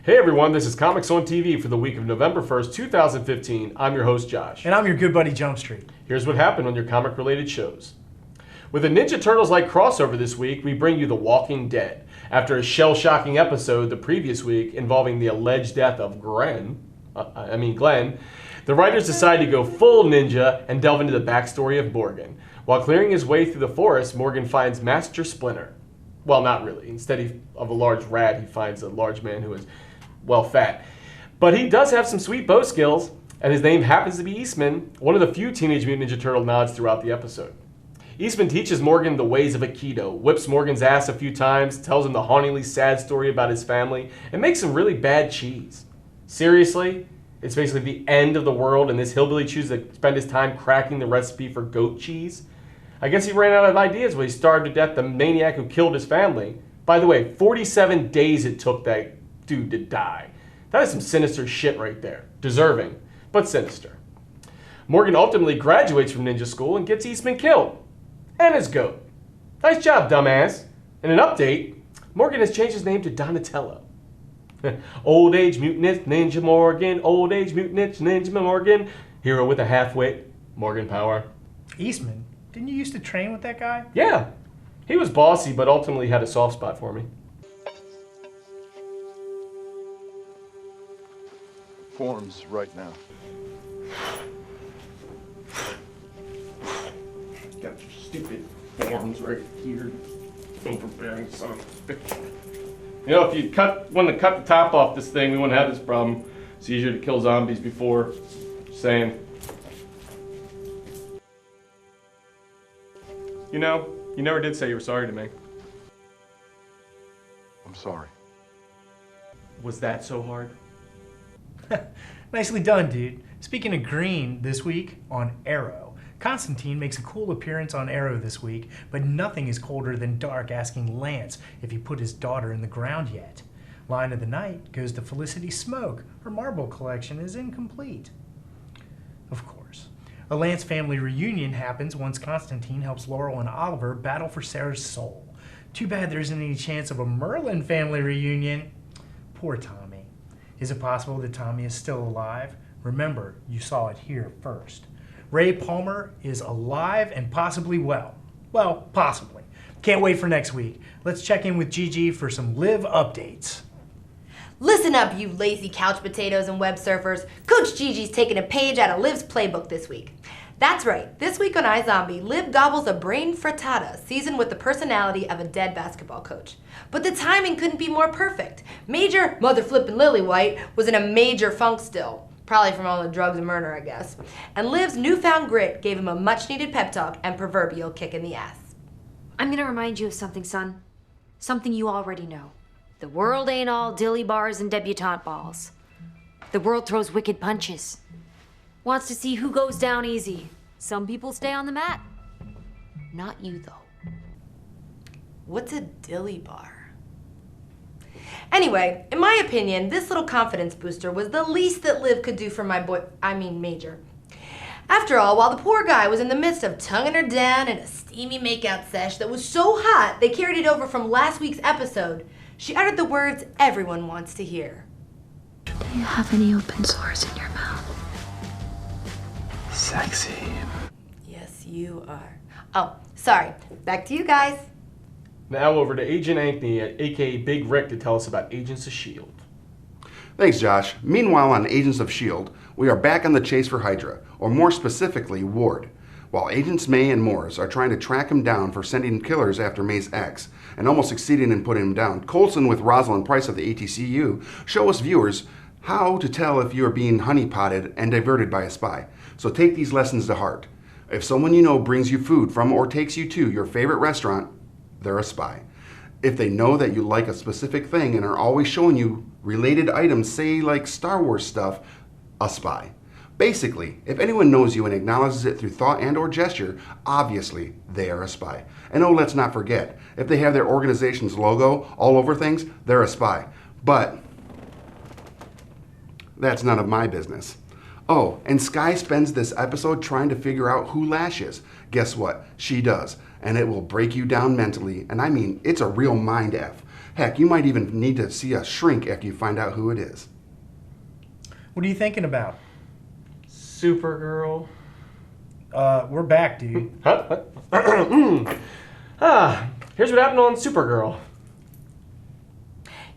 Hey everyone, this is Comics on TV for the week of November 1st, 2015. I'm your host, Josh. And I'm your good buddy, Jump Street. Here's what happened on your comic-related shows. With a Ninja Turtles-like crossover this week, we bring you The Walking Dead. After a shell-shocking episode the previous week involving the alleged death of Glenn, the writers decide to go full ninja and delve into the backstory of Morgan. While clearing his way through the forest, Morgan finds Master Splinter. Well, not really. Instead of a large rat, he finds a large man who is well fat. But he does have some sweet bow skills, and his name happens to be Eastman, one of the few Teenage Mutant Ninja Turtle nods throughout the episode. Eastman teaches Morgan the ways of Aikido, whips Morgan's ass a few times, tells him the hauntingly sad story about his family, and makes some really bad cheese. Seriously? It's basically the end of the world, and this hillbilly chooses to spend his time cracking the recipe for goat cheese? I guess he ran out of ideas when he starved to death the maniac who killed his family. By the way, 47 days it took that dude to die. That is some sinister shit right there. Deserving, but sinister. Morgan ultimately graduates from ninja school and gets Eastman killed. And his goat. Nice job, dumbass. In an update, Morgan has changed his name to Donatello. Old age mutant ninja Morgan, old age mutant ninja Morgan, hero with a half-wit, Morgan power. Eastman? Didn't you used to train with that guy? Yeah. He was bossy, but ultimately had a soft spot for me. Forms right now. Got your stupid forms right here. Overbearing son of a bitch. You know, if you wanted to cut the top off this thing, we wouldn't have this problem. It's easier to kill zombies before. Just saying. You know, you never did say you were sorry to me. I'm sorry. Was that so hard? Nicely done, dude. Speaking of green, this week on Arrow. Constantine makes a cool appearance on Arrow this week, but nothing is colder than Dark asking Lance if he put his daughter in the ground yet. Line of the night goes to Felicity Smoke. Her marble collection is incomplete. Of course. A Lance family reunion happens once Constantine helps Laurel and Oliver battle for Sarah's soul. Too bad there isn't any chance of a Merlin family reunion. Poor Tommy. Is it possible that Tommy is still alive? Remember, you saw it here first. Ray Palmer is alive and possibly well. Well, possibly. Can't wait for next week. Let's check in with Gigi for some live updates. Listen up, you lazy couch potatoes and web surfers. Coach Gigi's taking a page out of Liv's playbook this week. That's right, this week on iZombie, Liv gobbles a brain frittata seasoned with the personality of a dead basketball coach. But the timing couldn't be more perfect. Major mother flippin' Lillywhite was in a major funk still. Probably from all the drugs and murder, I guess. And Liv's newfound grit gave him a much-needed pep talk and proverbial kick in the ass. I'm gonna remind you of something, son. Something you already know. The world ain't all dilly bars and debutante balls. The world throws wicked punches. Wants to see who goes down easy. Some people stay on the mat. Not you, though. What's a dilly bar? Anyway, in my opinion, this little confidence booster was the least that Liv could do for Major. After all, while the poor guy was in the midst of tonguing her down in a steamy makeout sesh that was so hot they carried it over from last week's episode, she uttered the words everyone wants to hear. Do you have any open sores in your mouth? Sexy. Yes, you are. Oh, sorry. Back to you guys. Now over to Agent Ankney, aka Big Rick, to tell us about Agents of S.H.I.E.L.D. Thanks, Josh. Meanwhile, on Agents of S.H.I.E.L.D., we are back on the chase for Hydra, or more specifically, Ward. While Agents May and Morris are trying to track him down for sending killers after May's ex, and almost succeeding in putting him down, Coulson with Rosalind Price of the ATCU show us viewers how to tell if you are being honeypotted and diverted by a spy. So take these lessons to heart. If someone you know brings you food from or takes you to your favorite restaurant, they're a spy. If they know that you like a specific thing and are always showing you related items, say like Star Wars stuff, a spy. Basically, if anyone knows you and acknowledges it through thought and or gesture, obviously they are a spy. And oh, let's not forget, if they have their organization's logo all over things, they're a spy. But that's none of my business. Oh, and Skye spends this episode trying to figure out who Lash is. Guess what? She does. And it will break you down mentally. And I mean, it's a real mind F. Heck, you might even need to see a shrink after you find out who it is. What are you thinking about? Supergirl. We're back, dude. Huh? Here's what happened on Supergirl.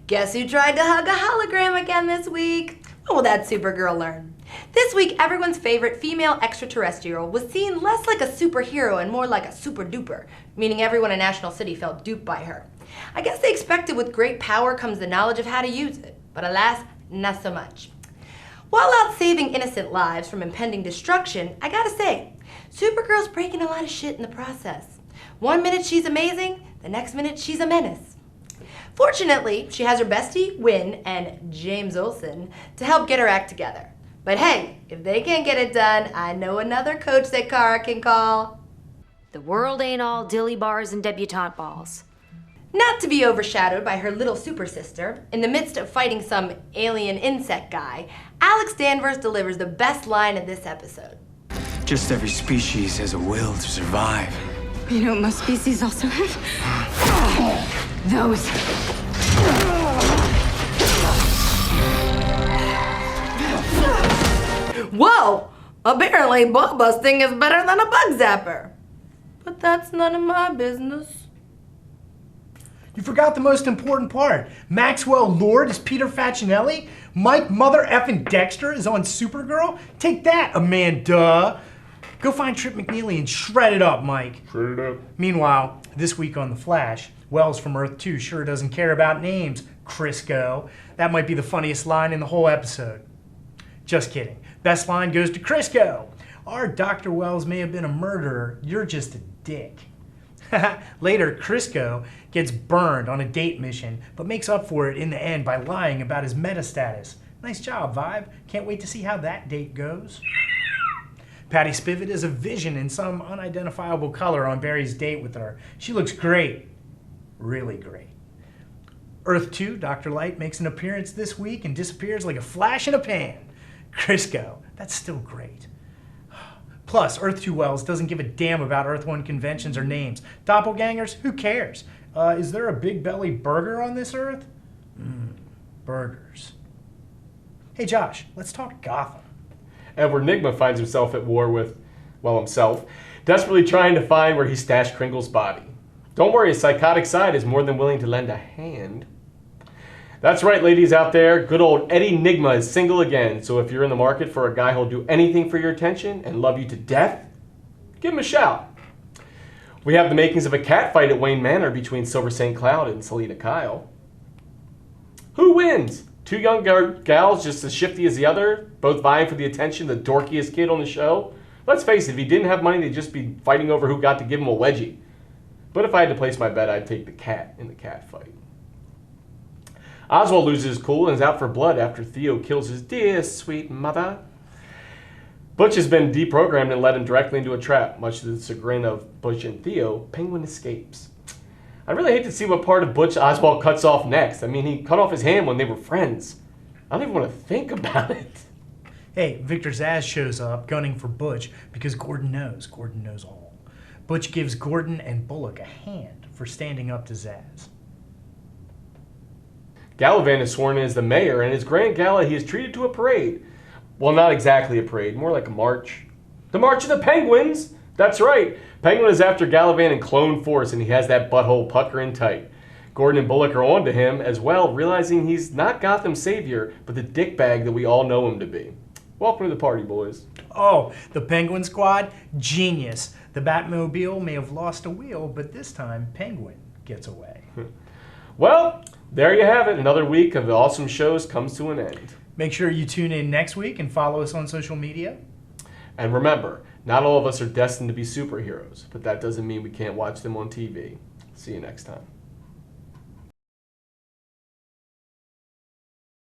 Guess who tried to hug a hologram again this week? What will that Supergirl learn? This week, everyone's favorite female extraterrestrial was seen less like a superhero and more like a super duper, meaning everyone in National City felt duped by her. I guess they expected with great power comes the knowledge of how to use it, but alas, not so much. While out saving innocent lives from impending destruction, I gotta say, Supergirl's breaking a lot of shit in the process. One minute she's amazing, the next minute she's a menace. Fortunately, she has her bestie, Wynn, and James Olsen to help get her act together. But hey, if they can't get it done, I know another coach that Kara can call. The world ain't all dilly bars and debutante balls. Not to be overshadowed by her little super sister, in the midst of fighting some alien insect guy, Alex Danvers delivers the best line of this episode. Just every species has a will to survive. You know what most species also have? Those. Whoa! Apparently bug busting is better than a bug zapper. But that's none of my business. You forgot the most important part. Maxwell Lord is Peter Facinelli. Mike Mother Effin Dexter is on Supergirl. Take that, Amanda. Go find Trip McNeely and shred it up, Mike. Shred it up. Meanwhile, this week on The Flash, Wells from Earth 2 sure doesn't care about names, Crisco. That might be the funniest line in the whole episode. Just kidding. Best line goes to Crisco. Our Dr. Wells may have been a murderer. You're just a dick. Later, Crisco gets burned on a date mission, but makes up for it in the end by lying about his meta status. Nice job, Vibe. Can't wait to see how that date goes. Patty Spivot is a vision in some unidentifiable color on Barry's date with her. She looks great. Really great. Earth 2, Dr. Light makes an appearance this week and disappears like a flash in a pan. Crisco, that's still great. Plus, Earth 2 Wells doesn't give a damn about Earth 1 conventions or names. Doppelgangers, who cares? Is there a big belly burger on this Earth? Burgers. Hey Josh, let's talk Gotham. Edward Nygma finds himself at war with, well, himself, desperately trying to find where he stashed Kringle's body. Don't worry, his psychotic side is more than willing to lend a hand. That's right, ladies out there, good old Eddie Nygma is single again, so if you're in the market for a guy who'll do anything for your attention and love you to death, give him a shout. We have the makings of a cat fight at Wayne Manor between Silver St. Cloud and Selena Kyle. Who wins? Two young gals just as shifty as the other, both vying for the attention of the dorkiest kid on the show? Let's face it, if he didn't have money, they'd just be fighting over who got to give him a wedgie. But if I had to place my bet, I'd take the cat in the cat fight. Oswald loses his cool and is out for blood after Theo kills his dear sweet mother. Butch has been deprogrammed and led him directly into a trap. Much to the chagrin of Butch and Theo, Penguin escapes. I really hate to see what part of Butch Oswald cuts off next. I mean, he cut off his hand when they were friends. I don't even want to think about it. Hey, Victor Zsasz shows up gunning for Butch because Gordon knows. Gordon knows all. Butch gives Gordon and Bullock a hand for standing up to Zsasz. Galavan is sworn in as the mayor, and his grand gala he is treated to a parade. Well, not exactly a parade, more like a march. The March of the Penguins! That's right. Penguin is after Galavan in clone force, and he has that butthole puckering tight. Gordon and Bullock are on to him as well, realizing he's not Gotham's savior, but the dickbag that we all know him to be. Welcome to the party, boys. Oh, the Penguin Squad? Genius. The Batmobile may have lost a wheel, but this time Penguin gets away. Well, there you have it. Another week of the awesome shows comes to an end. Make sure you tune in next week and follow us on social media. And remember, not all of us are destined to be superheroes, but that doesn't mean we can't watch them on TV. See you next time.